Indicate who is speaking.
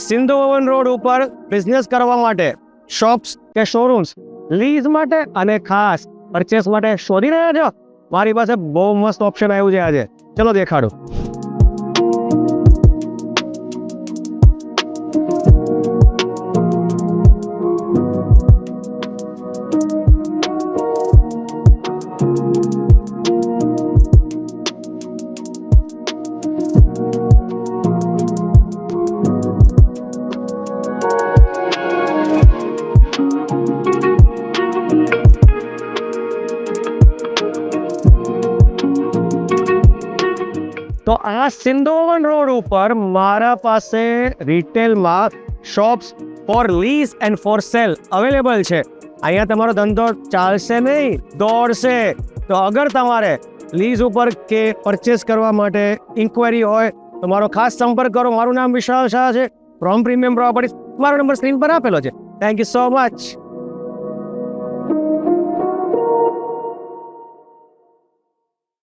Speaker 1: સિંધુવન road ઉપર business કરવા માટે શોપ્સ કે શોરૂમ્સ લીઝ માટે અને ખાસ પરચેસ માટે શોધી રહ્યા છો? મારી પાસે બહુ મસ્ત ઓપ્શન આવ્યું છે આજે. ચલો દેખાડું. તો આ સિંધુવન રોડ ઉપર મારા પાસે રિટેલમાં shops for lease and for sale available છે. અહીંયા તમારો ધંધો ચાલશે નહીં, દોડશે. તો અગર તમારે લીઝ ઉપર કે પરચેસ કરવા માટે ઇન્ક્વાયરી હોય તો મારો ખાસ સંપર્ક કરો. મારું નામ વિશાલ શાહ છે, ફ્રોમ પ્રીમિયમ પ્રોપર્ટીઝ. મારો નંબર સ્ક્રીન પર આપેલો છે. Thank you so much.